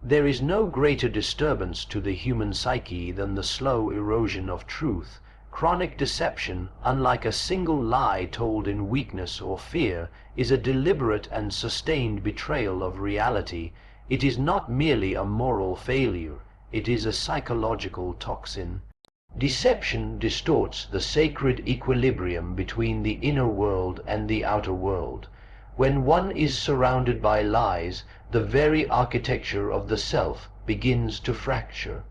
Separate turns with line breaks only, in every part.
There is no greater disturbance to the human psyche than the slow erosion of truth. Chronic deception, unlike a single lie told in weakness or fear, is a deliberate and sustained betrayal of reality. It is not merely a moral failure, it is a psychological toxin. Deception distorts the sacred equilibrium between the inner world and the outer world. When one is surrounded by lies, the very architecture of the self begins to fracture.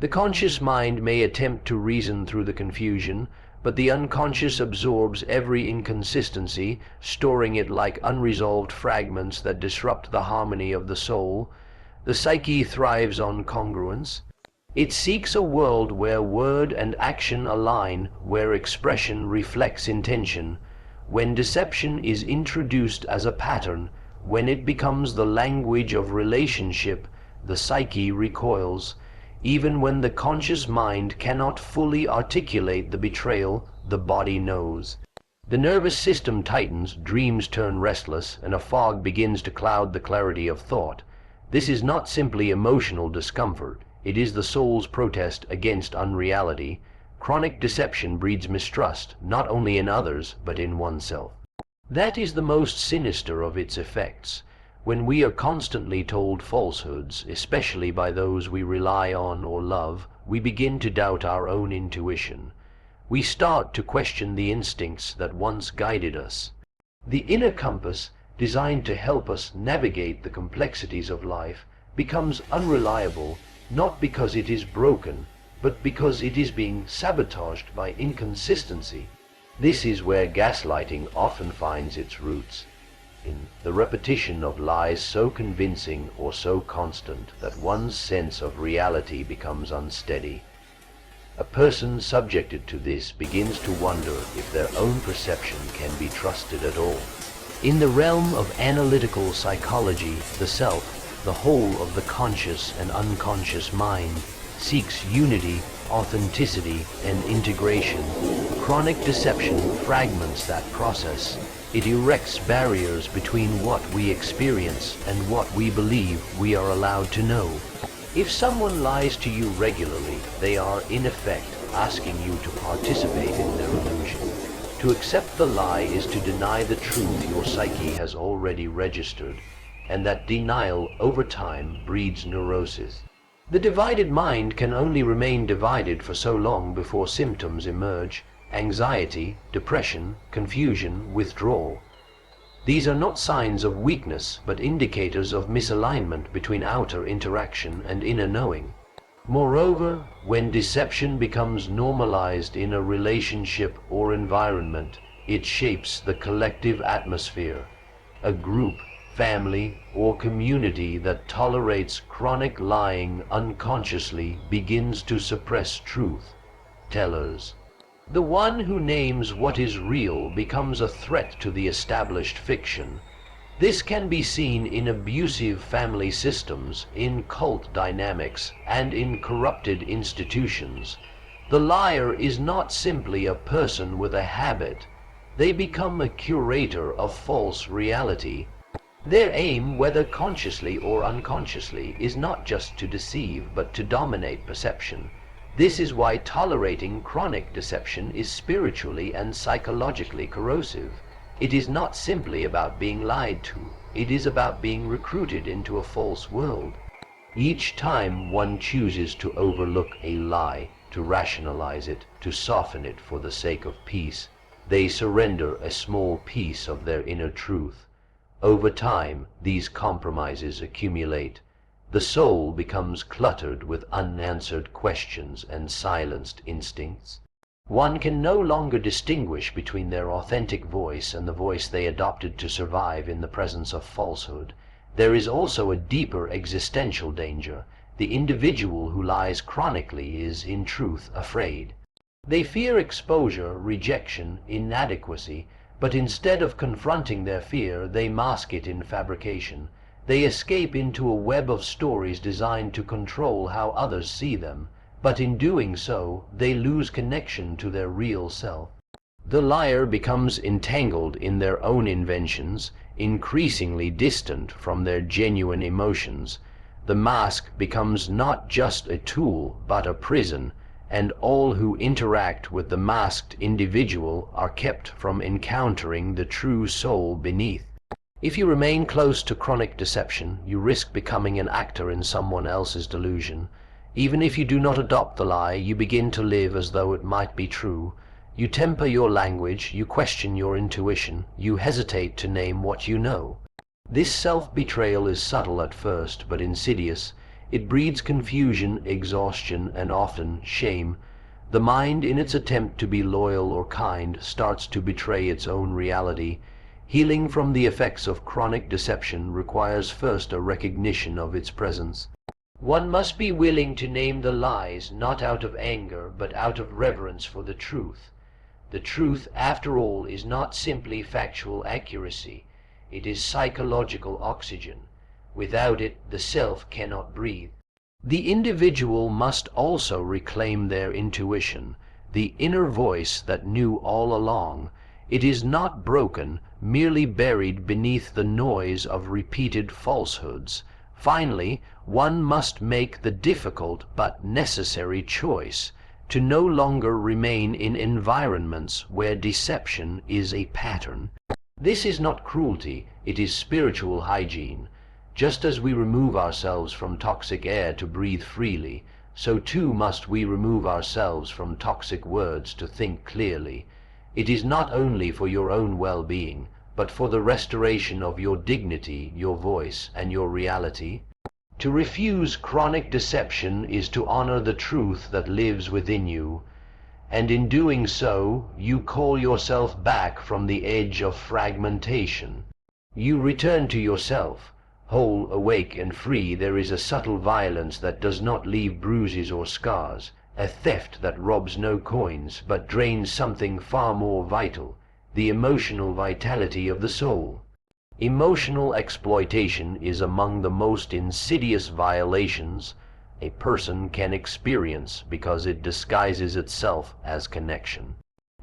The conscious mind may attempt to reason through the confusion, but the unconscious absorbs every inconsistency, storing it like unresolved fragments that disrupt the harmony of the soul. The psyche thrives on congruence. It seeks a world where word and action align, where expression reflects intention. When deception is introduced as a pattern, when it becomes the language of relationship, the psyche recoils. Even when the conscious mind cannot fully articulate the betrayal, the body knows. The nervous system tightens, dreams turn restless, and a fog begins to cloud the clarity of thought. This is not simply emotional discomfort, it is the soul's protest against unreality. Chronic deception breeds mistrust, not only in others, but in oneself. That is the most sinister of its effects. When we are constantly told falsehoods, especially by those we rely on or love, we begin to doubt our own intuition. We start to question the instincts that once guided us. The inner compass, designed to help us navigate the complexities of life, becomes unreliable, not because it is broken, but because it is being sabotaged by inconsistency. This is where gaslighting often finds its roots, in the repetition of lies so convincing or so constant that one's sense of reality becomes unsteady. A person subjected to this begins to wonder if their own perception can be trusted at all. In the realm of analytical psychology, the self, the whole of the conscious and unconscious mind, seeks unity, authenticity, and integration. Chronic deception fragments that process. It erects barriers between what we experience and what we believe we are allowed to know. If someone lies to you regularly, they are in effect asking you to participate in their illusion. To accept the lie is to deny the truth your psyche has already registered, and that denial over time breeds neurosis. The divided mind can only remain divided for so long before symptoms emerge: anxiety, depression, confusion, withdrawal. These are not signs of weakness, but indicators of misalignment between outer interaction and inner knowing. Moreover, when deception becomes normalized in a relationship or environment, it shapes the collective atmosphere. A group, family, or community that tolerates chronic lying unconsciously begins to suppress truth tellers. The one who names what is real becomes a threat to the established fiction. This can be seen in abusive family systems, in cult dynamics, and in corrupted institutions. The liar is not simply a person with a habit. They become a curator of false reality. Their aim, whether consciously or unconsciously, is not just to deceive, but to dominate perception. This is why tolerating chronic deception is spiritually and psychologically corrosive. It is not simply about being lied to. It is about being recruited into a false world. Each time one chooses to overlook a lie, to rationalize it, to soften it for the sake of peace, they surrender a small piece of their inner truth. Over time, these compromises accumulate. The soul becomes cluttered with unanswered questions and silenced instincts. One can no longer distinguish between their authentic voice and the voice they adopted to survive in the presence of falsehood. There is also a deeper existential danger. The individual who lies chronically is, in truth, afraid. They fear exposure, rejection, inadequacy, but instead of confronting their fear, they mask it in fabrication. They escape into a web of stories designed to control how others see them, but in doing so, they lose connection to their real self. The liar becomes entangled in their own inventions, increasingly distant from their genuine emotions. The mask becomes not just a tool, but a prison, and all who interact with the masked individual are kept from encountering the true soul beneath. If you remain close to chronic deception, you risk becoming an actor in someone else's delusion. Even if you do not adopt the lie, you begin to live as though it might be true. You temper your language, you question your intuition, you hesitate to name what you know. This self-betrayal is subtle at first, but insidious. It breeds confusion, exhaustion, and often shame. The mind, in its attempt to be loyal or kind, starts to betray its own reality. Healing from the effects of chronic deception requires first a recognition of its presence. One must be willing to name the lies, not out of anger, but out of reverence for the truth. The truth, after all, is not simply factual accuracy. It is psychological oxygen. Without it, the self cannot breathe. The individual must also reclaim their intuition, the inner voice that knew all along. It is not broken, merely buried beneath the noise of repeated falsehoods. Finally, one must make the difficult but necessary choice to no longer remain in environments where deception is a pattern. This is not cruelty, it is spiritual hygiene. Just as we remove ourselves from toxic air to breathe freely, so too must we remove ourselves from toxic words to think clearly. It is not only for your own well-being, but for the restoration of your dignity, your voice, and your reality. To refuse chronic deception is to honor the truth that lives within you, and in doing so, you call yourself back from the edge of fragmentation. You return to yourself. Whole, awake, and free, there is a subtle violence that does not leave bruises or scars, a theft that robs no coins, but drains something far more vital, the emotional vitality of the soul. Emotional exploitation is among the most insidious violations a person can experience because it disguises itself as connection.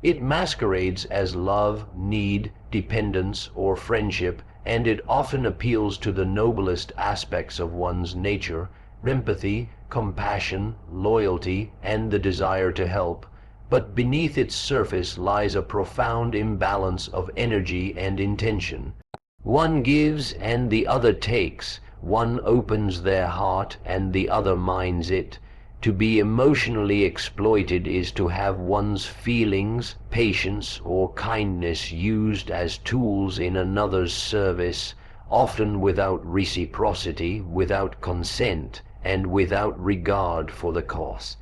It masquerades as love, need, dependence, or friendship, and it often appeals to the noblest aspects of one's nature, empathy, compassion, loyalty, and the desire to help. But beneath its surface lies a profound imbalance of energy and intention. One gives and the other takes. One opens their heart and the other minds it. To be emotionally exploited is to have one's feelings, patience, or kindness used as tools in another's service, often without reciprocity, without consent, and without regard for the cost.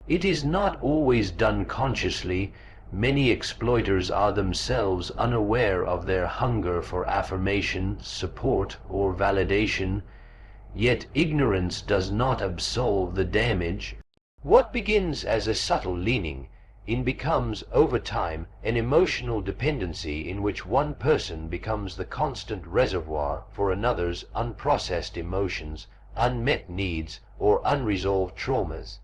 It is not always done consciously. Many exploiters are themselves unaware of their hunger for affirmation, support, or validation. Yet ignorance does not absolve the damage. What begins as a subtle leaning becomes, over time, an emotional dependency in which one person becomes the constant reservoir for another's unprocessed emotions, unmet needs, or unresolved traumas.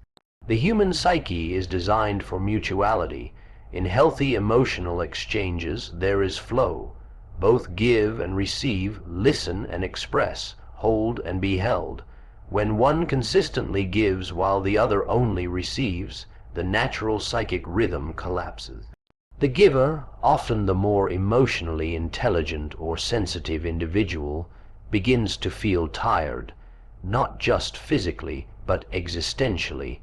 The human psyche is designed for mutuality. In healthy emotional exchanges there is flow. Both give and receive, listen and express, hold and be held. When one consistently gives while the other only receives, the natural psychic rhythm collapses. The giver, often the more emotionally intelligent or sensitive individual, begins to feel tired, not just physically, but existentially.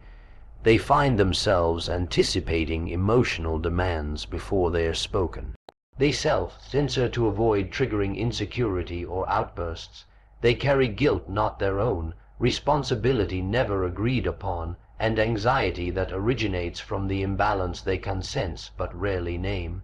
They find themselves anticipating emotional demands before they are spoken. They self-censor to avoid triggering insecurity or outbursts. They carry guilt not their own, responsibility never agreed upon, and anxiety that originates from the imbalance they can sense but rarely name.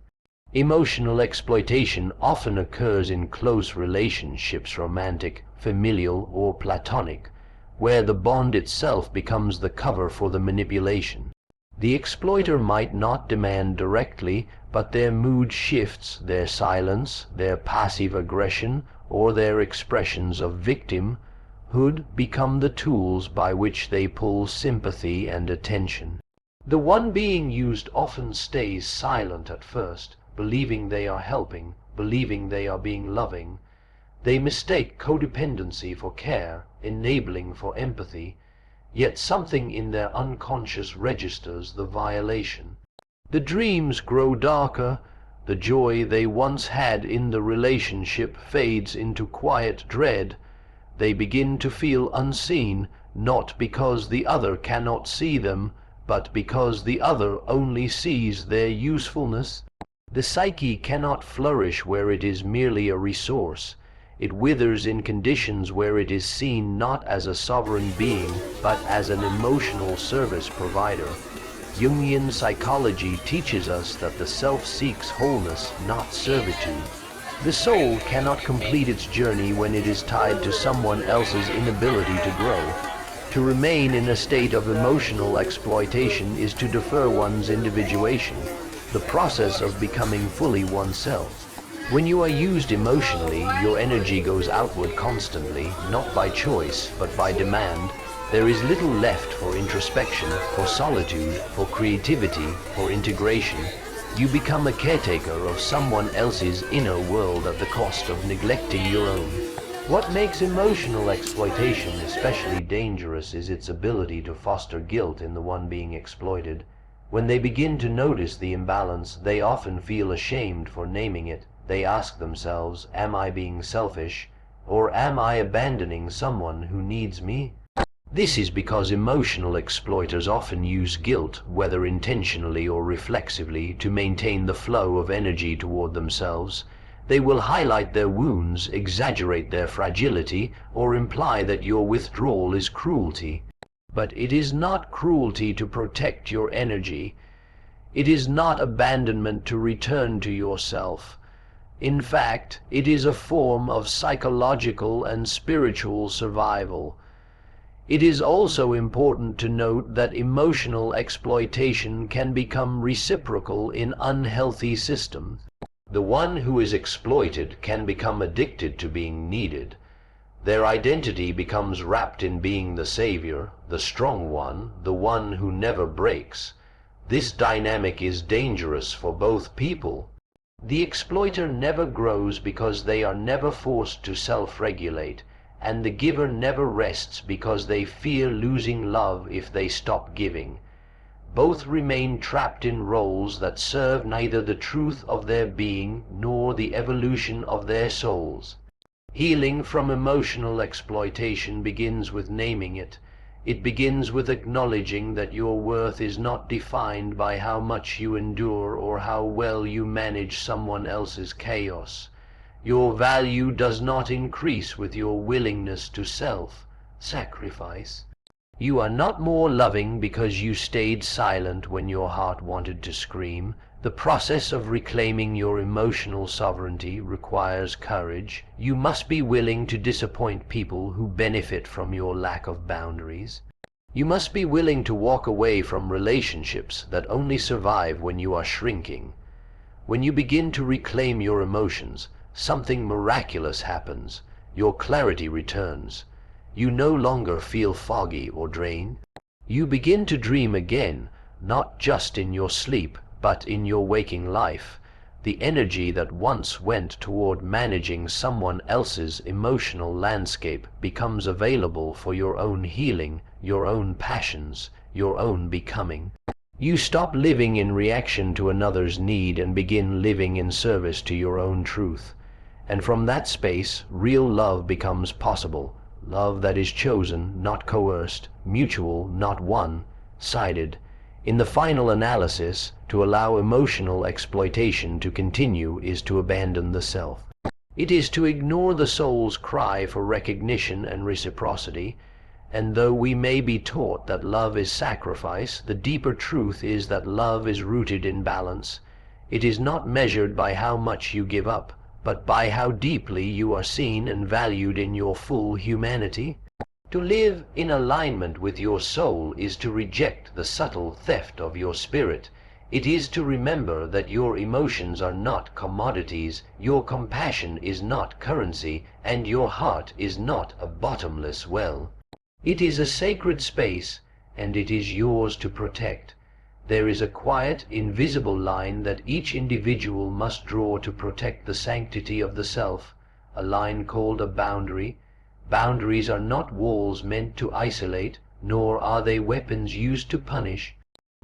Emotional exploitation often occurs in close relationships, romantic, familial, or platonic, where the bond itself becomes the cover for the manipulation. The exploiter might not demand directly, but their mood shifts, their silence, their passive aggression, or their expressions of victimhood become the tools by which they pull sympathy and attention. The one being used often stays silent at first, believing they are helping, believing they are being loving. They mistake codependency for care, enabling for empathy, yet something in their unconscious registers the violation. The dreams grow darker, the joy they once had in the relationship fades into quiet dread. They begin to feel unseen, not because the other cannot see them, but because the other only sees their usefulness. The psyche cannot flourish where it is merely a resource. It withers in conditions where it is seen not as a sovereign being, but as an emotional service provider. Jungian psychology teaches us that the self seeks wholeness, not servitude. The soul cannot complete its journey when it is tied to someone else's inability to grow. To remain in a state of emotional exploitation is to defer one's individuation, the process of becoming fully oneself. When you are used emotionally, your energy goes outward constantly, not by choice, but by demand. There is little left for introspection, for solitude, for creativity, for integration. You become a caretaker of someone else's inner world at the cost of neglecting your own. What makes emotional exploitation especially dangerous is its ability to foster guilt in the one being exploited. When they begin to notice the imbalance, they often feel ashamed for naming it. They ask themselves, am I being selfish, or am I abandoning someone who needs me? This is because emotional exploiters often use guilt, whether intentionally or reflexively, to maintain the flow of energy toward themselves. They will highlight their wounds, exaggerate their fragility, or imply that your withdrawal is cruelty. But it is not cruelty to protect your energy. It is not abandonment to return to yourself. In fact, it is a form of psychological and spiritual survival. It is also important to note that emotional exploitation can become reciprocal in unhealthy systems. The one who is exploited can become addicted to being needed. Their identity becomes wrapped in being the savior, the strong one, the one who never breaks. This dynamic is dangerous for both people. The exploiter never grows because they are never forced to self-regulate, and the giver never rests because they fear losing love if they stop giving. Both remain trapped in roles that serve neither the truth of their being nor the evolution of their souls. Healing from emotional exploitation begins with naming it. It begins with acknowledging that your worth is not defined by how much you endure or how well you manage someone else's chaos. Your value does not increase with your willingness to self-sacrifice. You are not more loving because you stayed silent when your heart wanted to scream. The process of reclaiming your emotional sovereignty requires courage. You must be willing to disappoint people who benefit from your lack of boundaries. You must be willing to walk away from relationships that only survive when you are shrinking. When you begin to reclaim your emotions, something miraculous happens. Your clarity returns. You no longer feel foggy or drained. You begin to dream again, not just in your sleep, but in your waking life. The energy that once went toward managing someone else's emotional landscape becomes available for your own healing, your own passions, your own becoming. You stop living in reaction to another's need and begin living in service to your own truth. And from that space, real love becomes possible. Love that is chosen, not coerced, mutual, not one-sided. In the final analysis, to allow emotional exploitation to continue is to abandon the self. It is to ignore the soul's cry for recognition and reciprocity. And though we may be taught that love is sacrifice, the deeper truth is that love is rooted in balance. It is not measured by how much you give up, but by how deeply you are seen and valued in your full humanity. To live in alignment with your soul is to reject the subtle theft of your spirit. It is to remember that your emotions are not commodities, your compassion is not currency, and your heart is not a bottomless well. It is a sacred space, and it is yours to protect. There is a quiet, invisible line that each individual must draw to protect the sanctity of the self, a line called a boundary. Boundaries are not walls meant to isolate, nor are they weapons used to punish.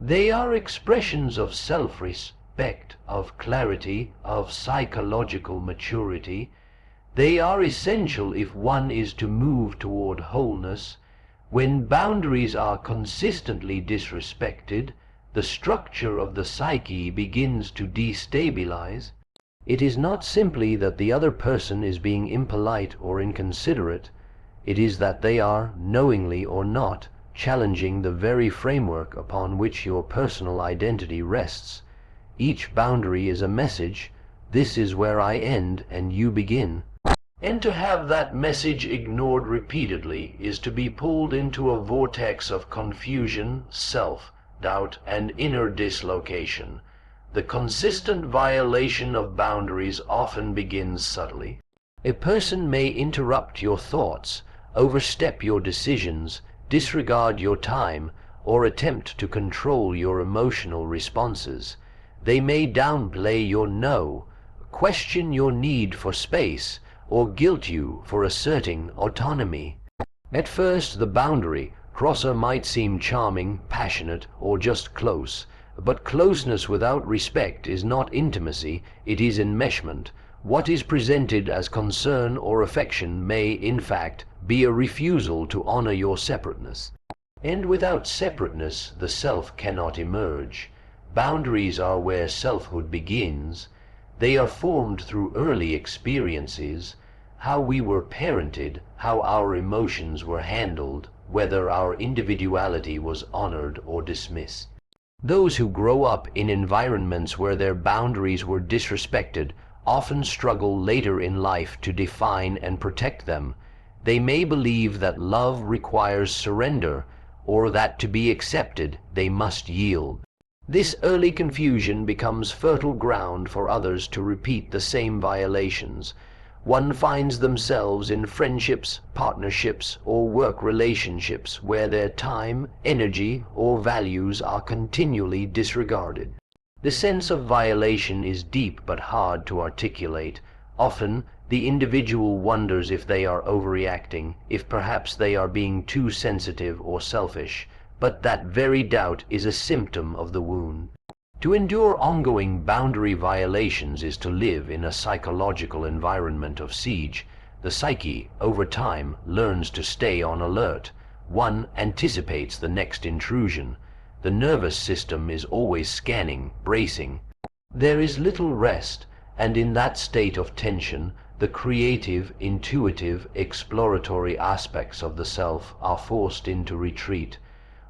They are expressions of self-respect, of clarity, of psychological maturity. They are essential if one is to move toward wholeness. When boundaries are consistently disrespected, the structure of the psyche begins to destabilize. It is not simply that the other person is being impolite or inconsiderate. It is that they are, knowingly or not, challenging the very framework upon which your personal identity rests. Each boundary is a message: this is where I end and you begin. And to have that message ignored repeatedly is to be pulled into a vortex of confusion, self-doubt, and inner dislocation. The consistent violation of boundaries often begins subtly. A person may interrupt your thoughts, overstep your decisions, disregard your time, or attempt to control your emotional responses. They may downplay your no, question your need for space, or guilt you for asserting autonomy. At first, the boundary crosser might seem charming, passionate, or just close, but closeness without respect is not intimacy, it is enmeshment. What is presented as concern or affection may, in fact, be a refusal to honor your separateness. And without separateness, the self cannot emerge. Boundaries are where selfhood begins. They are formed through early experiences, how we were parented, how our emotions were handled, whether our individuality was honored or dismissed. Those who grow up in environments where their boundaries were disrespected often struggle later in life to define and protect them. They may believe that love requires surrender, or that to be accepted they must yield. This early confusion becomes fertile ground for others to repeat the same violations. One finds themselves in friendships, partnerships, or work relationships where their time, energy, or values are continually disregarded. The sense of violation is deep but hard to articulate. Often, the individual wonders if they are overreacting, if perhaps they are being too sensitive or selfish, but that very doubt is a symptom of the wound. To endure ongoing boundary violations is to live in a psychological environment of siege. The psyche, over time, learns to stay on alert. One anticipates the next intrusion. The nervous system is always scanning, bracing. There is little rest, and in that state of tension, the creative, intuitive, exploratory aspects of the self are forced into retreat.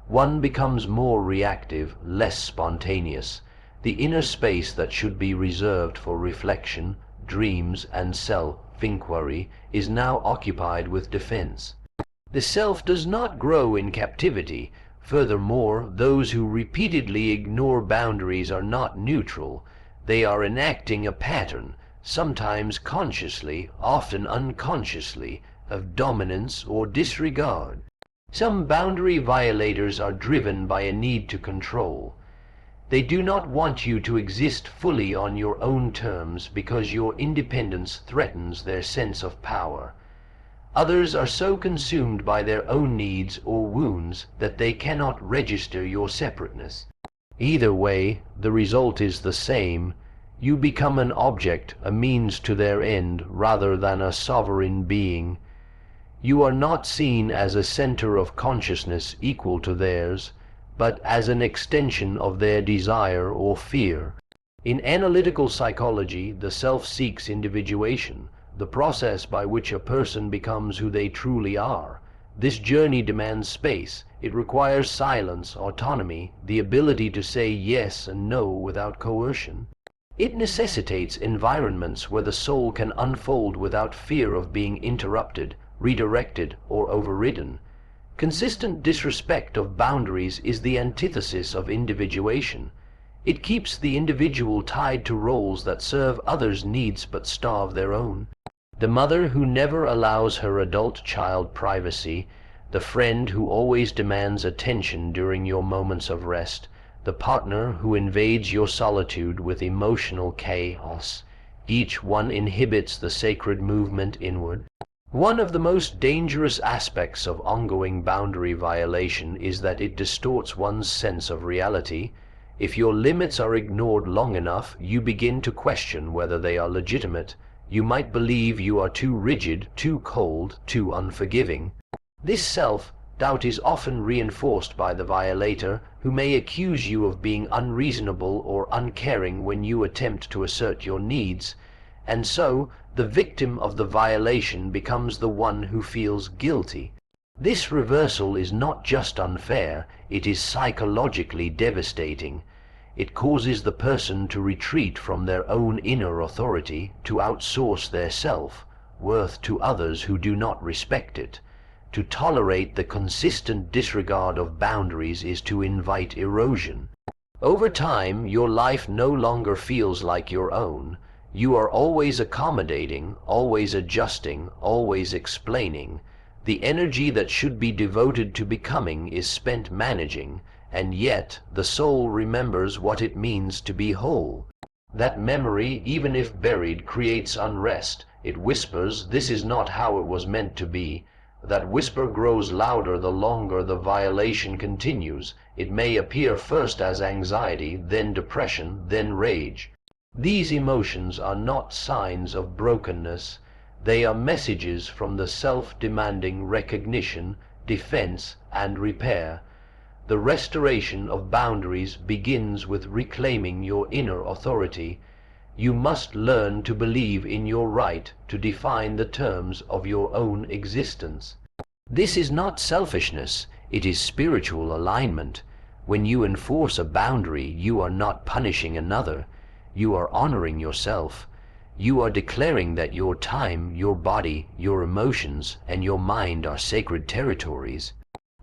One becomes more reactive, less spontaneous. The inner space that should be reserved for reflection, dreams, and self-inquiry is now occupied with defense. The self does not grow in captivity. Furthermore, those who repeatedly ignore boundaries are not neutral. They are enacting a pattern, sometimes consciously, often unconsciously, of dominance or disregard. Some boundary violators are driven by a need to control. They do not want you to exist fully on your own terms because your independence threatens their sense of power. Others are so consumed by their own needs or wounds that they cannot register your separateness. Either way, the result is the same. You become an object, a means to their end, rather than a sovereign being. You are not seen as a center of consciousness equal to theirs, but as an extension of their desire or fear. In analytical psychology, the self seeks individuation, the process by which a person becomes who they truly are. This journey demands space. It requires silence, autonomy, the ability to say yes and no without coercion. It necessitates environments where the soul can unfold without fear of being interrupted, redirected, or overridden. Consistent disrespect of boundaries is the antithesis of individuation. It keeps the individual tied to roles that serve others' needs but starve their own. The mother who never allows her adult child privacy, the friend who always demands attention during your moments of rest, the partner who invades your solitude with emotional chaos. Each one inhibits the sacred movement inward. One of the most dangerous aspects of ongoing boundary violation is that it distorts one's sense of reality. If your limits are ignored long enough, you begin to question whether they are legitimate. You might believe you are too rigid, too cold, too unforgiving. This self-doubt is often reinforced by the violator, who may accuse you of being unreasonable or uncaring when you attempt to assert your needs, and so the victim of the violation becomes the one who feels guilty. This reversal is not just unfair, it is psychologically devastating. It causes the person to retreat from their own inner authority, to outsource their self-worth to others who do not respect it. To tolerate the consistent disregard of boundaries is to invite erosion. Over time, your life no longer feels like your own. You are always accommodating, always adjusting, always explaining. The energy that should be devoted to becoming is spent managing, and yet the soul remembers what it means to be whole. That memory, even if buried, creates unrest. It whispers, "This is not how it was meant to be." That whisper grows louder the longer the violation continues. It may appear first as anxiety, then depression, then rage. These emotions are not signs of brokenness. They are messages from the self demanding recognition, defense, and repair. The restoration of boundaries begins with reclaiming your inner authority. You must learn to believe in your right to define the terms of your own existence. This is not selfishness, it is spiritual alignment. When you enforce a boundary, you are not punishing another. You are honoring yourself. You are declaring that your time, your body, your emotions, and your mind are sacred territories.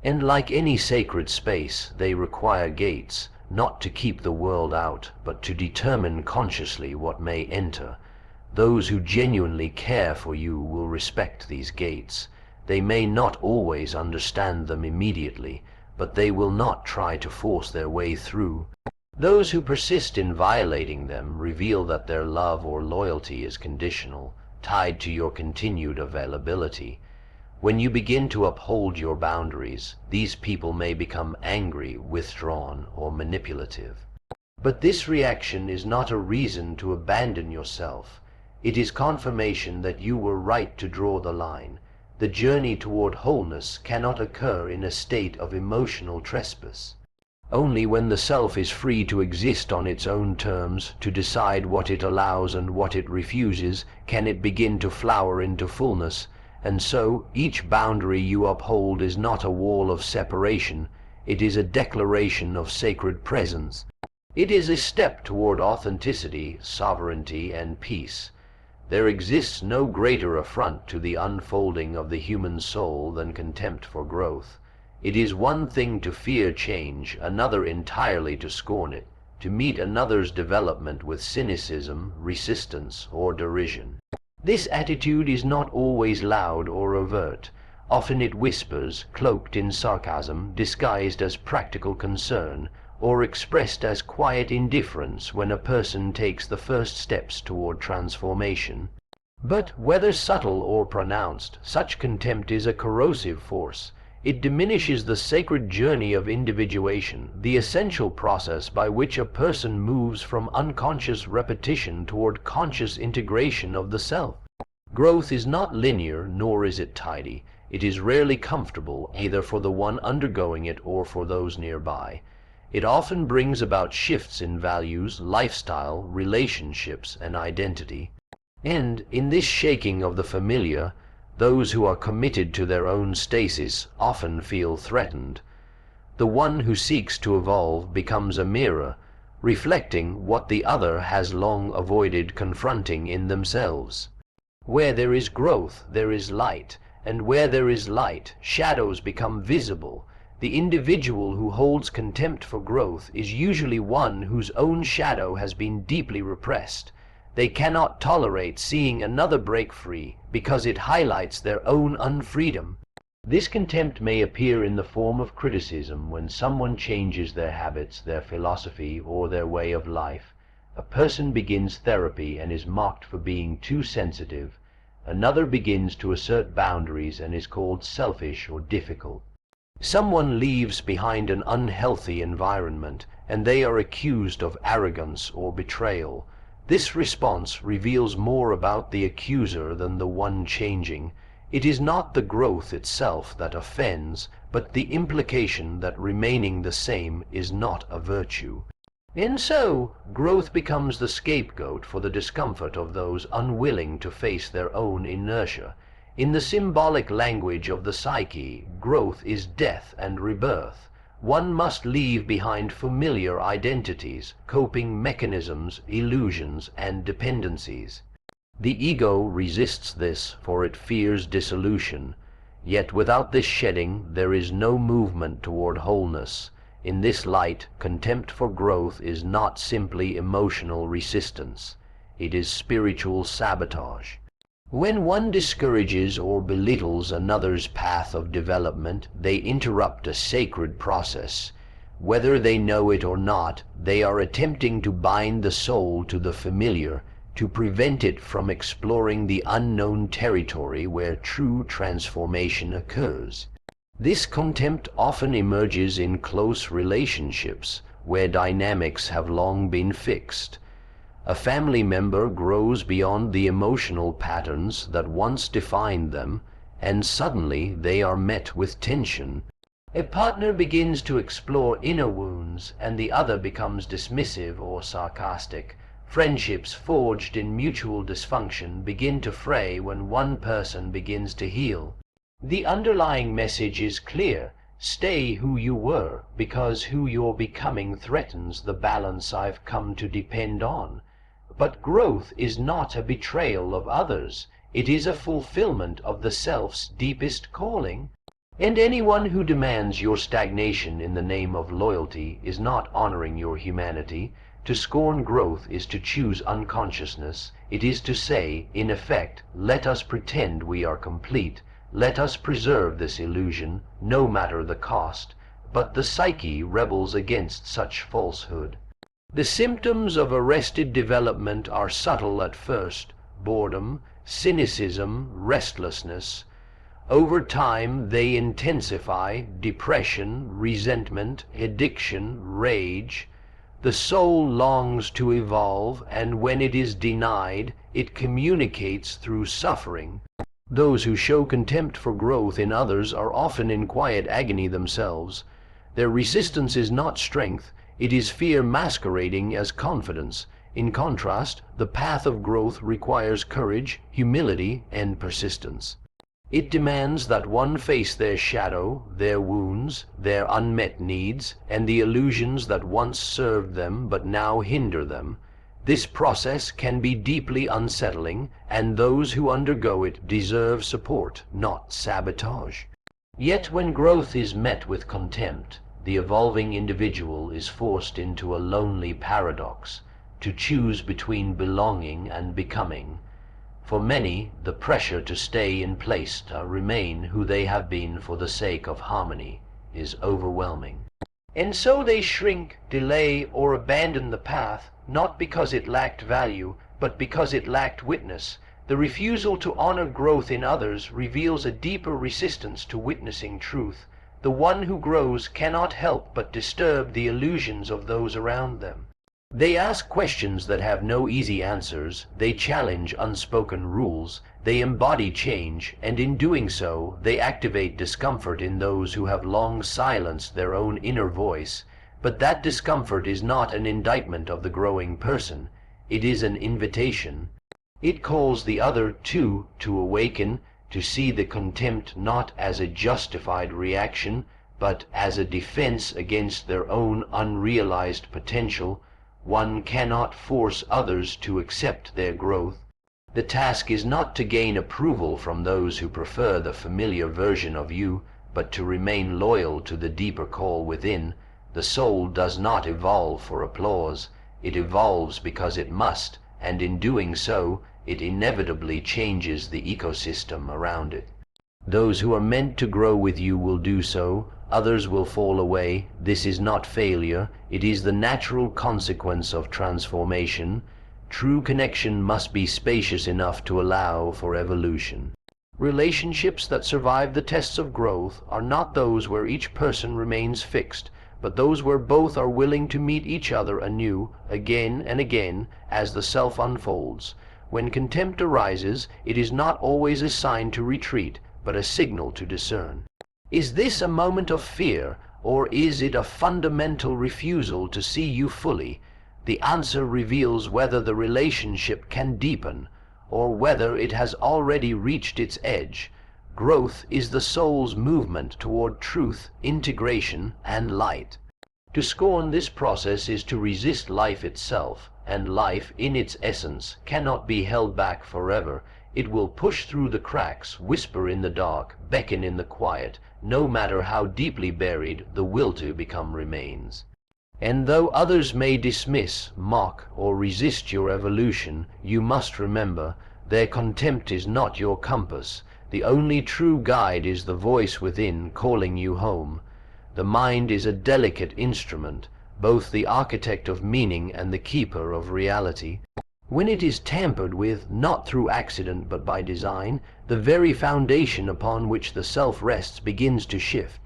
And like any sacred space, they require gates, not to keep the world out, but to determine consciously what may enter. Those who genuinely care for you will respect these gates. They may not always understand them immediately, but they will not try to force their way through. Those who persist in violating them reveal that their love or loyalty is conditional, tied to your continued availability. When you begin to uphold your boundaries, these people may become angry, withdrawn, or manipulative. But this reaction is not a reason to abandon yourself. It is confirmation that you were right to draw the line. The journey toward wholeness cannot occur in a state of emotional trespass. Only when the self is free to exist on its own terms, to decide what it allows and what it refuses, can it begin to flower into fullness. And so, each boundary you uphold is not a wall of separation, it is a declaration of sacred presence. It is a step toward authenticity, sovereignty, and peace. There exists no greater affront to the unfolding of the human soul than contempt for growth. It is one thing to fear change, another entirely to scorn it, to meet another's development with cynicism, resistance, or derision. This attitude is not always loud or overt. Often it whispers, cloaked in sarcasm, disguised as practical concern, or expressed as quiet indifference when a person takes the first steps toward transformation. But whether subtle or pronounced, such contempt is a corrosive force. It diminishes the sacred journey of individuation, the essential process by which a person moves from unconscious repetition toward conscious integration of the self. Growth is not linear, nor is it tidy. It is rarely comfortable, either for the one undergoing it or for those nearby. It often brings about shifts in values, lifestyle, relationships, and identity. And in this shaking of the familiar, those who are committed to their own stasis often feel threatened. The one who seeks to evolve becomes a mirror, reflecting what the other has long avoided confronting in themselves. Where there is growth, there is light, and where there is light, shadows become visible. The individual who holds contempt for growth is usually one whose own shadow has been deeply repressed. They cannot tolerate seeing another break free because it highlights their own unfreedom. This contempt may appear in the form of criticism when someone changes their habits, their philosophy, or their way of life. A person begins therapy and is mocked for being too sensitive. Another begins to assert boundaries and is called selfish or difficult. Someone leaves behind an unhealthy environment and they are accused of arrogance or betrayal. This response reveals more about the accuser than the one changing. It is not the growth itself that offends, but the implication that remaining the same is not a virtue. And so, growth becomes the scapegoat for the discomfort of those unwilling to face their own inertia. In the symbolic language of the psyche, growth is death and rebirth. One must leave behind familiar identities, coping mechanisms, illusions, and dependencies. The ego resists this, for it fears dissolution. Yet without this shedding, there is no movement toward wholeness. In this light, contempt for growth is not simply emotional resistance. It is spiritual sabotage. When one discourages or belittles another's path of development, they interrupt a sacred process. Whether they know it or not, they are attempting to bind the soul to the familiar, to prevent it from exploring the unknown territory where true transformation occurs. This contempt often emerges in close relationships, where dynamics have long been fixed. A family member grows beyond the emotional patterns that once defined them, and suddenly they are met with tension. A partner begins to explore inner wounds, and the other becomes dismissive or sarcastic. Friendships forged in mutual dysfunction begin to fray when one person begins to heal. The underlying message is clear. Stay who you were, because who you're becoming threatens the balance I've come to depend on. But growth is not a betrayal of others. It is a fulfillment of the self's deepest calling. And anyone who demands your stagnation in the name of loyalty is not honoring your humanity. To scorn growth is to choose unconsciousness. It is to say, in effect, let us pretend we are complete. Let us preserve this illusion, no matter the cost. But the psyche rebels against such falsehood. The symptoms of arrested development are subtle at first: boredom, cynicism, restlessness. Over time they intensify: depression, resentment, addiction, rage. The soul longs to evolve, and when it is denied, it communicates through suffering. Those who show contempt for growth in others are often in quiet agony themselves. Their resistance is not strength, it is fear masquerading as confidence. In contrast, the path of growth requires courage, humility, and persistence. It demands that one face their shadow, their wounds, their unmet needs, and the illusions that once served them but now hinder them. This process can be deeply unsettling, and those who undergo it deserve support, not sabotage. Yet when growth is met with contempt, the evolving individual is forced into a lonely paradox, to choose between belonging and becoming. For many, the pressure to stay in place, to remain who they have been for the sake of harmony, is overwhelming. And so they shrink, delay, or abandon the path, not because it lacked value, but because it lacked witness. The refusal to honor growth in others reveals a deeper resistance to witnessing truth. The one who grows cannot help but disturb the illusions of those around them. They ask questions that have no easy answers, they challenge unspoken rules, they embody change, and in doing so, they activate discomfort in those who have long silenced their own inner voice. But that discomfort is not an indictment of the growing person, it is an invitation. It calls the other too to awaken, to see the contempt not as a justified reaction, but as a defense against their own unrealized potential. One cannot force others to accept their growth. The task is not to gain approval from those who prefer the familiar version of you, but to remain loyal to the deeper call within. The soul does not evolve for applause. It evolves because it must, and in doing so, it inevitably changes the ecosystem around it. Those who are meant to grow with you will do so, Others will fall away. This is not failure. It is the natural consequence of transformation. True connection must be spacious enough to allow for evolution. Relationships that survive the tests of growth are not those where each person remains fixed, but those where both are willing to meet each other anew, again and again, as the self unfolds. When contempt arises, it is not always a sign to retreat, but a signal to discern. Is this a moment of fear, or is it a fundamental refusal to see you fully? The answer reveals whether the relationship can deepen, or whether it has already reached its edge. Growth is the soul's movement toward truth, integration, and light. To scorn this process is to resist life itself, and life, in its essence, cannot be held back forever. It will push through the cracks, whisper in the dark, beckon in the quiet. No matter how deeply buried, the will to become remains. And though others may dismiss, mock, or resist your evolution, you must remember, their contempt is not your compass. The only true guide is the voice within calling you home. The mind is a delicate instrument, both the architect of meaning and the keeper of reality. When it is tampered with, not through accident but by design, the very foundation upon which the self rests begins to shift.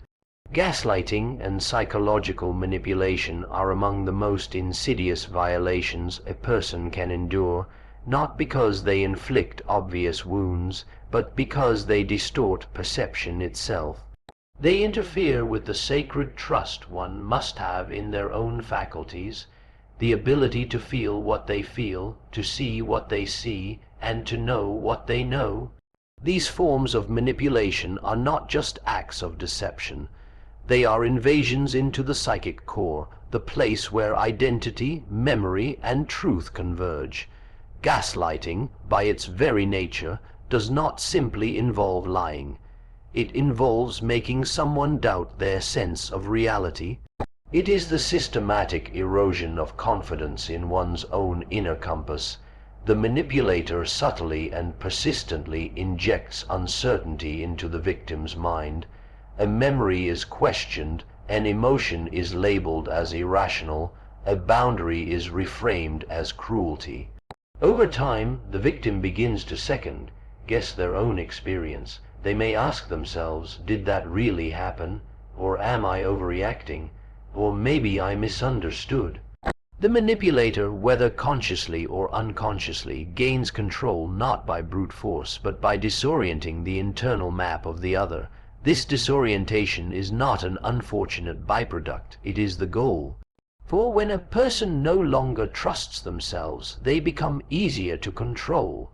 Gaslighting and psychological manipulation are among the most insidious violations a person can endure, not because they inflict obvious wounds, but because they distort perception itself. They interfere with the sacred trust one must have in their own faculties, the ability to feel what they feel, to see what they see, and to know what they know. These forms of manipulation are not just acts of deception. They are invasions into the psychic core, the place where identity, memory, and truth converge. Gaslighting, by its very nature, does not simply involve lying. It involves making someone doubt their sense of reality. It is the systematic erosion of confidence in one's own inner compass. The manipulator subtly and persistently injects uncertainty into the victim's mind. A memory is questioned, an emotion is labeled as irrational, a boundary is reframed as cruelty. Over time, the victim begins to second-guess their own experience. They may ask themselves, did that really happen? Or am I overreacting? Or maybe I misunderstood. The manipulator, whether consciously or unconsciously, gains control not by brute force, but by disorienting the internal map of the other. This disorientation is not an unfortunate byproduct, it is the goal. For when a person no longer trusts themselves, they become easier to control.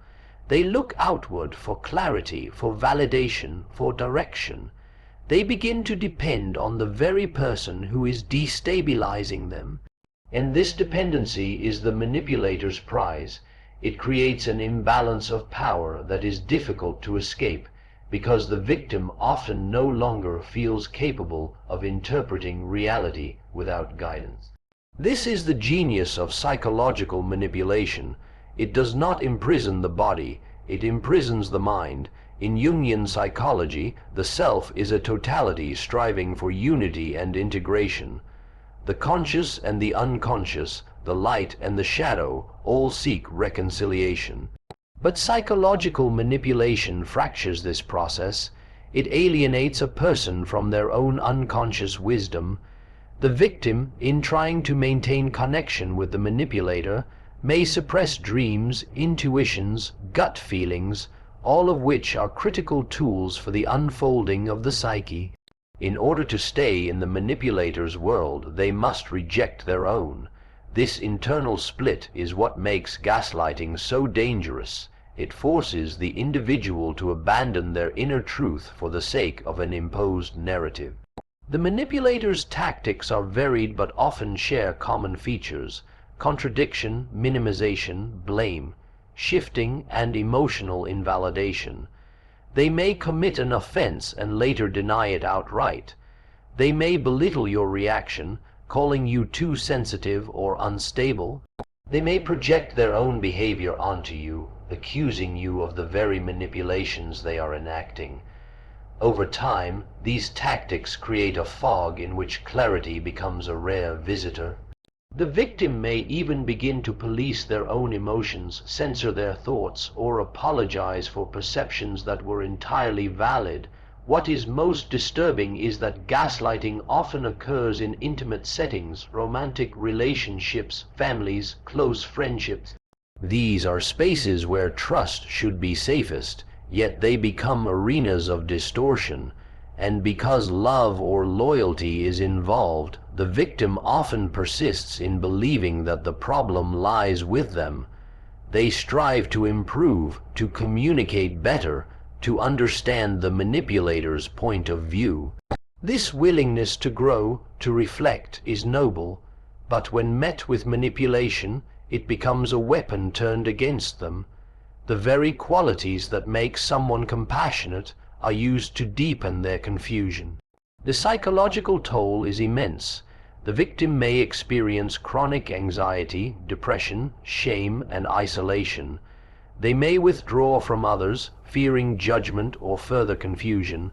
They look outward for clarity, for validation, for direction. They begin to depend on the very person who is destabilizing them. And this dependency is the manipulator's prize. It creates an imbalance of power that is difficult to escape, because the victim often no longer feels capable of interpreting reality without guidance. This is the genius of psychological manipulation. It does not imprison the body, it imprisons the mind. In Jungian psychology, the self is a totality striving for unity and integration. The conscious and the unconscious, the light and the shadow, all seek reconciliation. But psychological manipulation fractures this process. It alienates a person from their own unconscious wisdom. The victim, in trying to maintain connection with the manipulator, may suppress dreams, intuitions, gut feelings, all of which are critical tools for the unfolding of the psyche. In order to stay in the manipulator's world, they must reject their own. This internal split is what makes gaslighting so dangerous. It forces the individual to abandon their inner truth for the sake of an imposed narrative. The manipulator's tactics are varied but often share common features: contradiction, minimization, blame, shifting, and emotional invalidation. They may commit an offense and later deny it outright. They may belittle your reaction, calling you too sensitive or unstable. They may project their own behavior onto you, accusing you of the very manipulations they are enacting. Over time, these tactics create a fog in which clarity becomes a rare visitor. The victim may even begin to police their own emotions, censor their thoughts, or apologize for perceptions that were entirely valid. What is most disturbing is that gaslighting often occurs in intimate settings, romantic relationships, families, close friendships. These are spaces where trust should be safest, yet they become arenas of distortion. And because love or loyalty is involved, the victim often persists in believing that the problem lies with them. They strive to improve, to communicate better, to understand the manipulator's point of view. This willingness to grow, to reflect, is noble, but when met with manipulation, it becomes a weapon turned against them. The very qualities that make someone compassionate are used to deepen their confusion. The psychological toll is immense. The victim may experience chronic anxiety, depression, shame, and isolation. They may withdraw from others, fearing judgment or further confusion.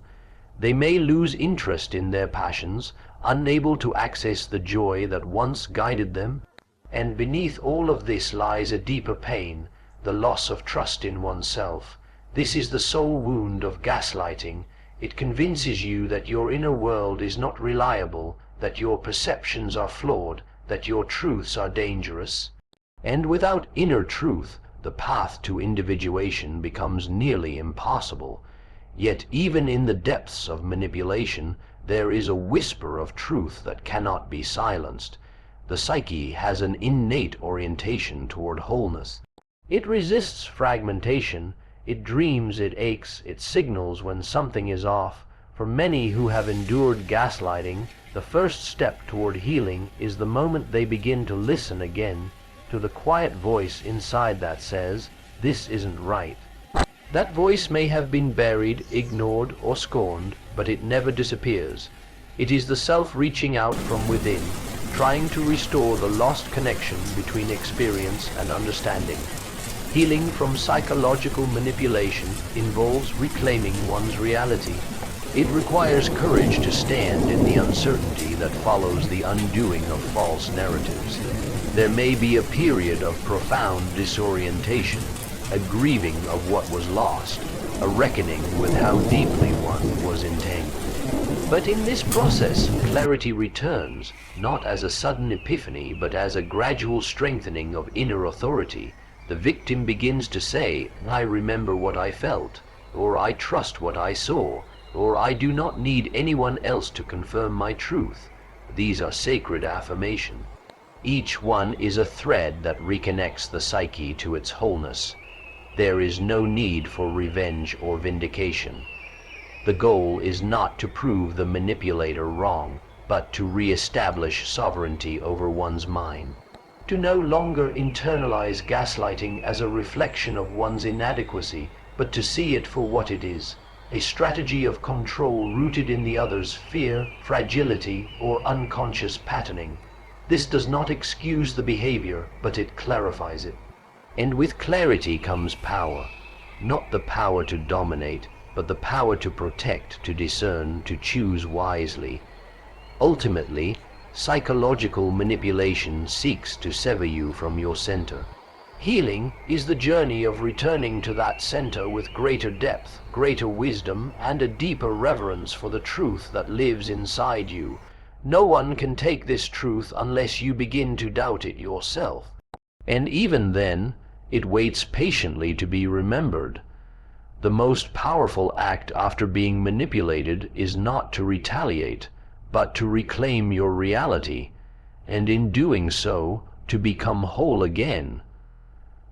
They may lose interest in their passions, unable to access the joy that once guided them. And beneath all of this lies a deeper pain, the loss of trust in oneself. This is the soul wound of gaslighting. It convinces you that your inner world is not reliable, that your perceptions are flawed, that your truths are dangerous. And without inner truth, the path to individuation becomes nearly impossible. Yet even in the depths of manipulation, there is a whisper of truth that cannot be silenced. The psyche has an innate orientation toward wholeness. It resists fragmentation. It dreams, it aches, it signals when something is off. For many who have endured gaslighting, the first step toward healing is the moment they begin to listen again to the quiet voice inside that says, "This isn't right." That voice may have been buried, ignored, or scorned, but it never disappears. It is the self reaching out from within, trying to restore the lost connection between experience and understanding. Healing from psychological manipulation involves reclaiming one's reality. It requires courage to stand in the uncertainty that follows the undoing of false narratives. There may be a period of profound disorientation, a grieving of what was lost, a reckoning with how deeply one was entangled. But in this process, clarity returns, not as a sudden epiphany, but as a gradual strengthening of inner authority. The victim begins to say, "I remember what I felt," or "I trust what I saw," or "I do not need anyone else to confirm my truth." These are sacred affirmations. Each one is a thread that reconnects the psyche to its wholeness. There is no need for revenge or vindication. The goal is not to prove the manipulator wrong, but to re-establish sovereignty over one's mind. To no longer internalize gaslighting as a reflection of one's inadequacy, but to see it for what it is, a strategy of control rooted in the other's fear, fragility, or unconscious patterning. This does not excuse the behavior, but it clarifies it. And with clarity comes power, not the power to dominate, but the power to protect, to discern, to choose wisely. Ultimately, psychological manipulation seeks to sever you from your center. Healing is the journey of returning to that center with greater depth, greater wisdom, and a deeper reverence for the truth that lives inside you. No one can take this truth unless you begin to doubt it yourself. And even then, it waits patiently to be remembered. The most powerful act after being manipulated is not to retaliate, but to reclaim your reality, and in doing so, to become whole again.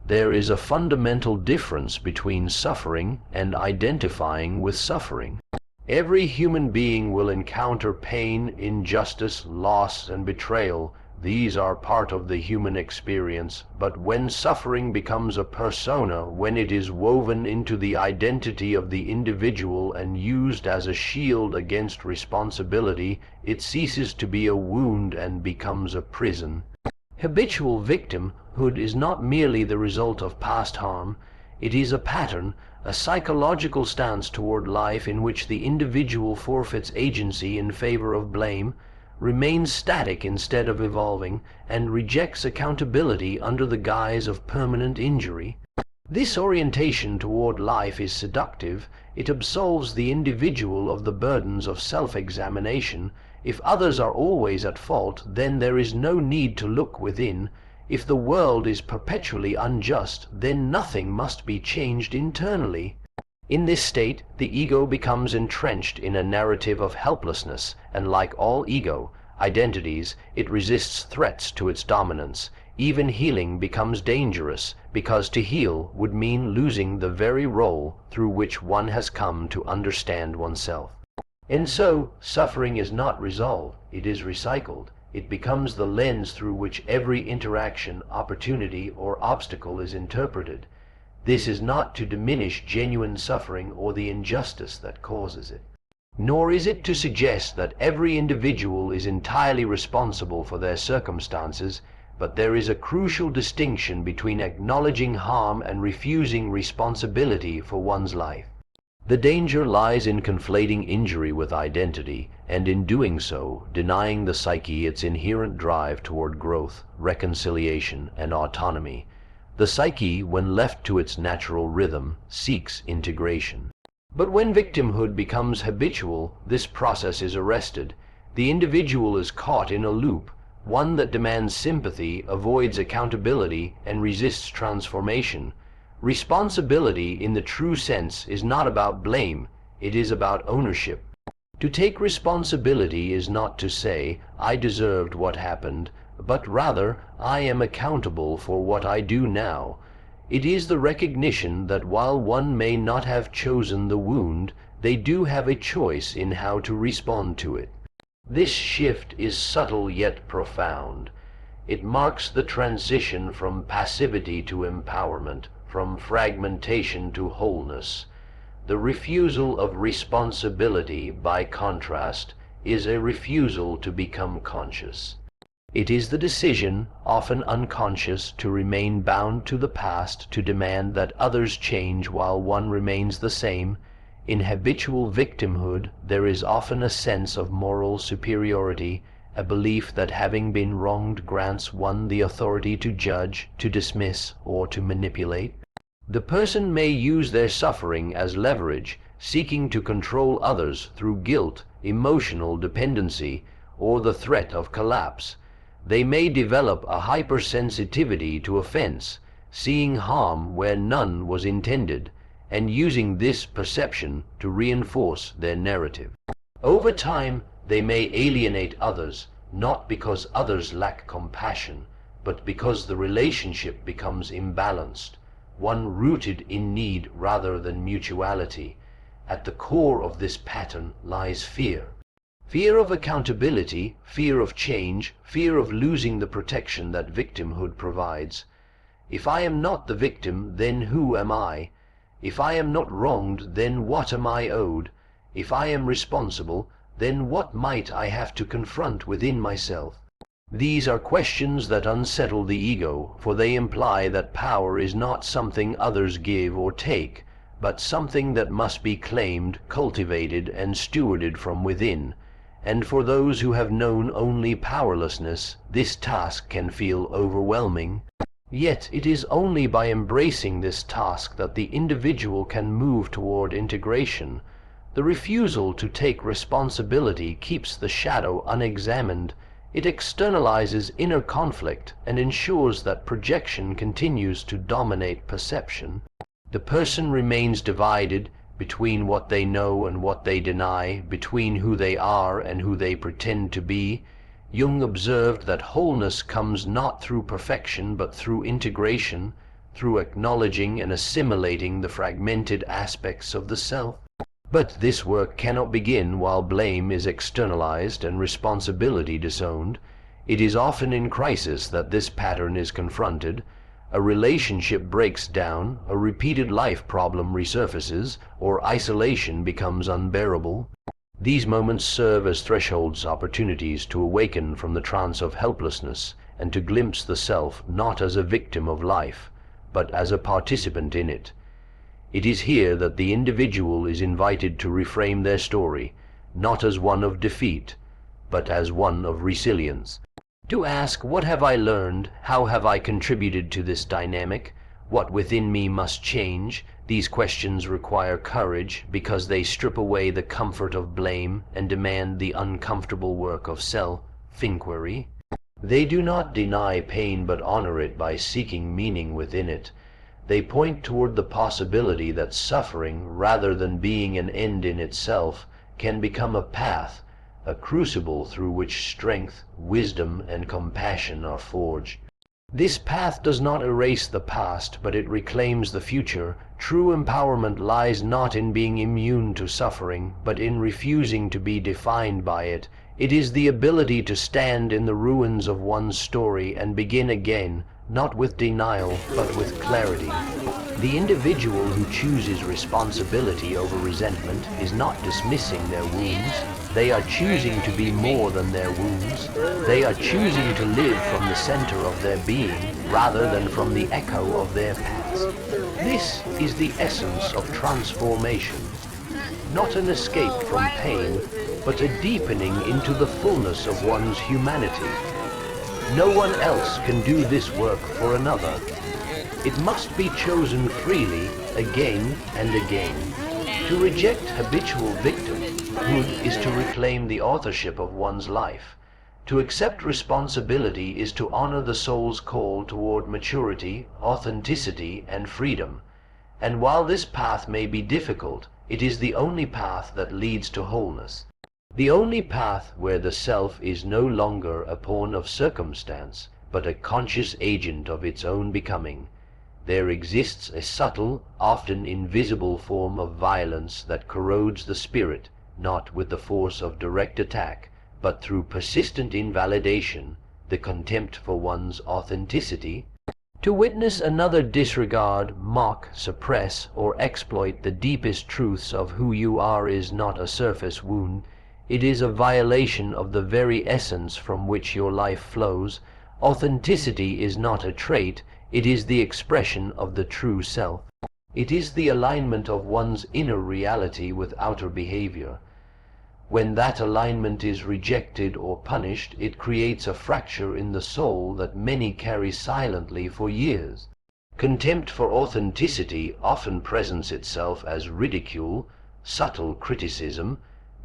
There is a fundamental difference between suffering and identifying with suffering. Every human being will encounter pain, injustice, loss, and betrayal. These are part of the human experience, but when suffering becomes a persona, when it is woven into the identity of the individual and used as a shield against responsibility, it ceases to be a wound and becomes a prison. Habitual victimhood is not merely the result of past harm, It is a pattern, a psychological stance toward life in which the individual forfeits agency in favor of blame, remains static instead of evolving, and rejects accountability under the guise of permanent injury. This orientation toward life is seductive. It absolves the individual of the burdens of self-examination. If others are always at fault, then there is no need to look within. If the world is perpetually unjust, then nothing must be changed internally. In this state, the ego becomes entrenched in a narrative of helplessness, and like all ego identities, it resists threats to its dominance. Even healing becomes dangerous, because to heal would mean losing the very role through which one has come to understand oneself. And so, suffering is not resolved, it is recycled. It becomes the lens through which every interaction, opportunity, or obstacle is interpreted. This is not to diminish genuine suffering or the injustice that causes it. Nor is it to suggest that every individual is entirely responsible for their circumstances, but there is a crucial distinction between acknowledging harm and refusing responsibility for one's life. The danger lies in conflating injury with identity, and in doing so, denying the psyche its inherent drive toward growth, reconciliation, and autonomy. The psyche, when left to its natural rhythm, seeks integration. But when victimhood becomes habitual, this process is arrested. The individual is caught in a loop, one that demands sympathy, avoids accountability, and resists transformation. Responsibility in the true sense is not about blame, it is about ownership. To take responsibility is not to say, I deserved what happened, but rather, I am accountable for what I do now. It is the recognition that while one may not have chosen the wound, they do have a choice in how to respond to it. This shift is subtle yet profound. It marks the transition from passivity to empowerment, from fragmentation to wholeness. The refusal of responsibility, by contrast, is a refusal to become conscious. It is the decision, often unconscious, to remain bound to the past, to demand that others change while one remains the same. In habitual victimhood, there is often a sense of moral superiority, a belief that having been wronged grants one the authority to judge, to dismiss, or to manipulate. The person may use their suffering as leverage, seeking to control others through guilt, emotional dependency, or the threat of collapse. They may develop a hypersensitivity to offense, seeing harm where none was intended, and using this perception to reinforce their narrative. Over time, they may alienate others, not because others lack compassion, but because the relationship becomes imbalanced, one rooted in need rather than mutuality. At the core of this pattern lies fear. Fear of accountability, fear of change, fear of losing the protection that victimhood provides. If I am not the victim, then who am I? If I am not wronged, then what am I owed? If I am responsible, then what might I have to confront within myself? These are questions that unsettle the ego, for they imply that power is not something others give or take, but something that must be claimed, cultivated, and stewarded from within. And for those who have known only powerlessness, this task can feel overwhelming. Yet it is only by embracing this task that the individual can move toward integration. The refusal to take responsibility keeps the shadow unexamined. It externalizes inner conflict and ensures that projection continues to dominate perception. The person remains divided between what they know and what they deny, between who they are and who they pretend to be. Jung observed that wholeness comes not through perfection but through integration, through acknowledging and assimilating the fragmented aspects of the self. But this work cannot begin while blame is externalized and responsibility disowned. It is often in crisis that this pattern is confronted. A relationship breaks down, a repeated life problem resurfaces, or isolation becomes unbearable. These moments serve as thresholds, opportunities to awaken from the trance of helplessness and to glimpse the self not as a victim of life, but as a participant in it. It is here that the individual is invited to reframe their story, not as one of defeat, but as one of resilience. To ask, what have I learned? How have I contributed to this dynamic? What within me must change? These questions require courage because they strip away the comfort of blame and demand the uncomfortable work of self-inquiry. They do not deny pain but honor it by seeking meaning within it. They point toward the possibility that suffering, rather than being an end in itself, can become a path, a crucible through which strength, wisdom, and compassion are forged. This path does not erase the past, but it reclaims the future. True empowerment lies not in being immune to suffering, but in refusing to be defined by it. It is the ability to stand in the ruins of one's story and begin again, not with denial, but with clarity. The individual who chooses responsibility over resentment is not dismissing their wounds. They are choosing to be more than their wounds. They are choosing to live from the center of their being rather than from the echo of their past. This is the essence of transformation. Not an escape from pain, but a deepening into the fullness of one's humanity. No one else can do this work for another. It must be chosen freely, again and again. To reject habitual victimhood is to reclaim the authorship of one's life. To accept responsibility is to honor the soul's call toward maturity, authenticity, and freedom. And while this path may be difficult, it is the only path that leads to wholeness. The only path where the self is no longer a pawn of circumstance, but a conscious agent of its own becoming. There exists a subtle, often invisible form of violence that corrodes the spirit, not with the force of direct attack, but through persistent invalidation, the contempt for one's authenticity. To witness another disregard, mock, suppress, or exploit the deepest truths of who you are is not a surface wound. It is a violation of the very essence from which your life flows. Authenticity is not a trait, it is the expression of the true self. It is the alignment of one's inner reality with outer behavior. When that alignment is rejected or punished, it creates a fracture in the soul that many carry silently for years. Contempt for authenticity often presents itself as ridicule, subtle criticism,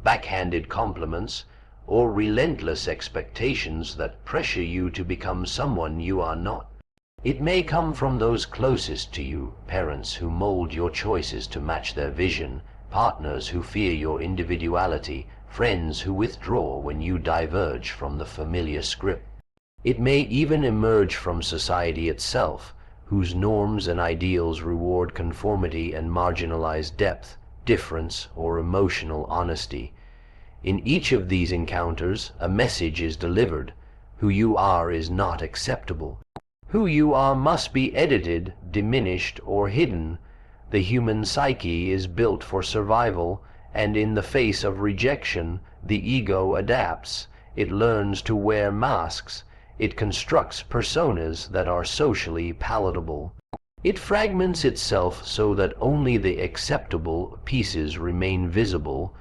backhanded compliments, or relentless expectations that pressure you to become someone you are not. It may come from those closest to you, parents who mold your choices to match their vision, partners who fear your individuality, friends who withdraw when you diverge from the familiar script. It may even emerge from society itself, whose norms and ideals reward conformity and marginalize depth, difference, or emotional honesty. In each of these encounters, a message is delivered. Who you are is not acceptable. Who you are must be edited, diminished, or hidden. The human psyche is built for survival, and in the face of rejection, the ego adapts. It learns to wear masks. It constructs personas that are socially palatable. It fragments itself so that only the acceptable pieces remain visible.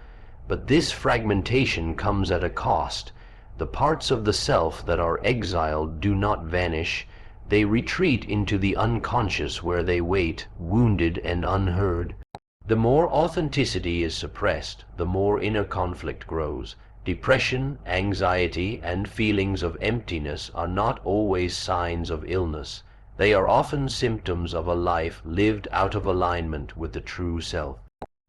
But this fragmentation comes at a cost. The parts of the self that are exiled do not vanish. They retreat into the unconscious where they wait, wounded and unheard. The more authenticity is suppressed, the more inner conflict grows. Depression, anxiety, and feelings of emptiness are not always signs of illness. They are often symptoms of a life lived out of alignment with the true self.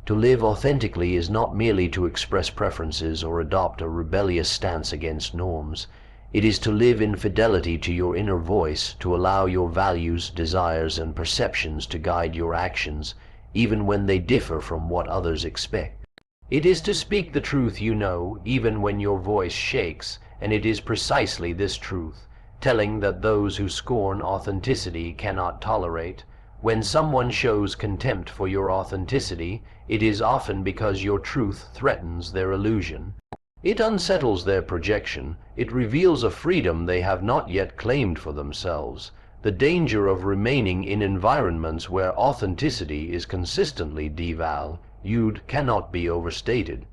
To live authentically is not merely to express preferences or adopt a rebellious stance against norms. It is to live in fidelity to your inner voice, to allow your values, desires, and perceptions to guide your actions, even when they differ from what others expect. It is to speak the truth you know, even when your voice shakes, and it is precisely this truth, telling that those who scorn authenticity cannot tolerate. When someone shows contempt for your authenticity, it is often because your truth threatens their illusion. It unsettles their projection. It reveals a freedom they have not yet claimed for themselves. The danger of remaining in environments where authenticity is consistently devalued cannot be overstated.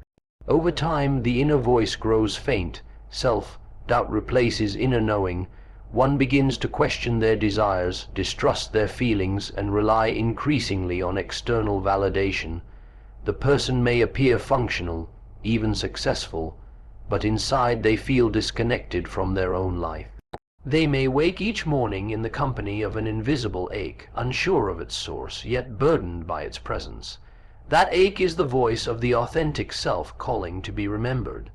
Over time, the inner voice grows faint, self-doubt replaces inner knowing, one begins to question their desires, distrust their feelings, and rely increasingly on external validation. The person may appear functional, even successful, but inside they feel disconnected from their own life. They may wake each morning in the company of an invisible ache, unsure of its source, yet burdened by its presence. That ache is the voice of the authentic self calling to be remembered.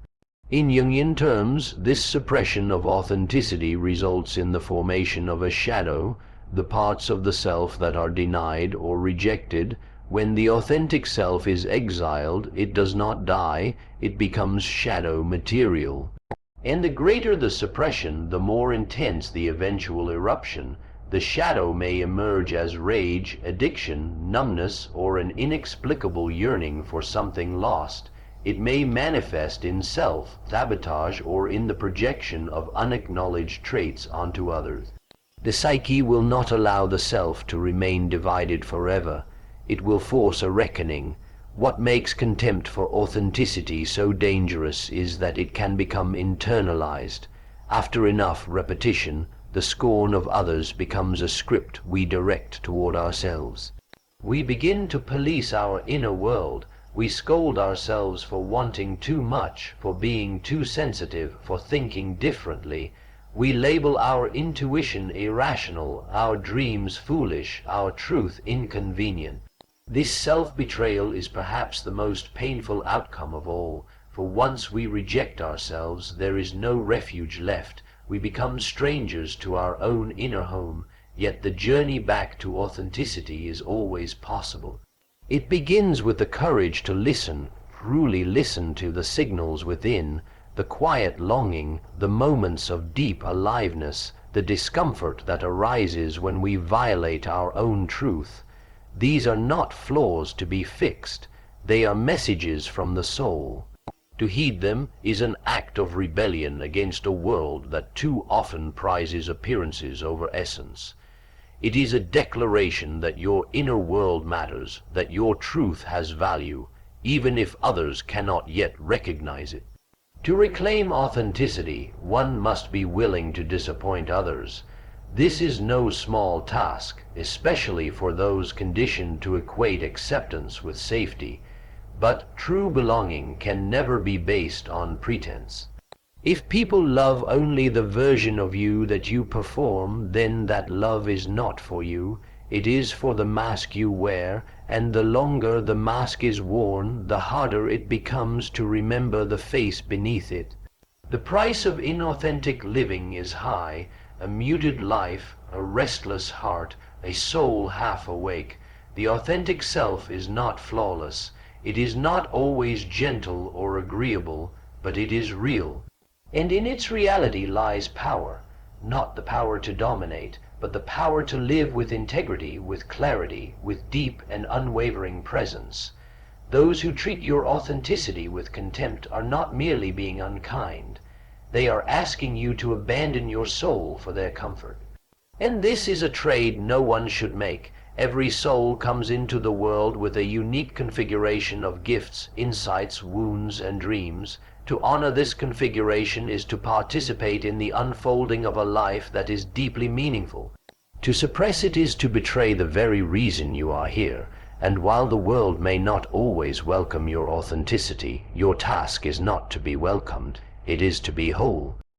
In Jungian terms, this suppression of authenticity results in the formation of a shadow, the parts of the self that are denied or rejected. When the authentic self is exiled, it does not die, it becomes shadow material. And the greater the suppression, the more intense the eventual eruption. The shadow may emerge as rage, addiction, numbness, or an inexplicable yearning for something lost. It may manifest in self-sabotage or in the projection of unacknowledged traits onto others. The psyche will not allow the self to remain divided forever. It will force a reckoning. What makes contempt for authenticity so dangerous is that it can become internalized. After enough repetition, the scorn of others becomes a script we direct toward ourselves. We begin to police our inner world. We scold ourselves for wanting too much, for being too sensitive, for thinking differently. We label our intuition irrational, our dreams foolish, our truth inconvenient. This self-betrayal is perhaps the most painful outcome of all, for once we reject ourselves, there is no refuge left. We become strangers to our own inner home, yet the journey back to authenticity is always possible. It begins with the courage to listen, truly listen to the signals within, the quiet longing, the moments of deep aliveness, the discomfort that arises when we violate our own truth. These are not flaws to be fixed, they are messages from the soul. To heed them is an act of rebellion against a world that too often prizes appearances over essence. It is a declaration that your inner world matters, that your truth has value, even if others cannot yet recognize it. To reclaim authenticity, one must be willing to disappoint others. This is no small task, especially for those conditioned to equate acceptance with safety. But true belonging can never be based on pretense. If people love only the version of you that you perform, then that love is not for you. It is for the mask you wear, and the longer the mask is worn, the harder it becomes to remember the face beneath it. The price of inauthentic living is high. A muted life, a restless heart, a soul half awake. The authentic self is not flawless. It is not always gentle or agreeable, but it is real. And in its reality lies power, not the power to dominate, but the power to live with integrity, with clarity, with deep and unwavering presence. Those who treat your authenticity with contempt are not merely being unkind. They are asking you to abandon your soul for their comfort. And this is a trade no one should make. Every soul comes into the world with a unique configuration of gifts, insights, wounds, and dreams. To honor this configuration is to participate in the unfolding of a life that is deeply meaningful. To suppress it is to betray the very reason you are here. And while the world may not always welcome your authenticity, your task is not to be welcomed. It is to be whole.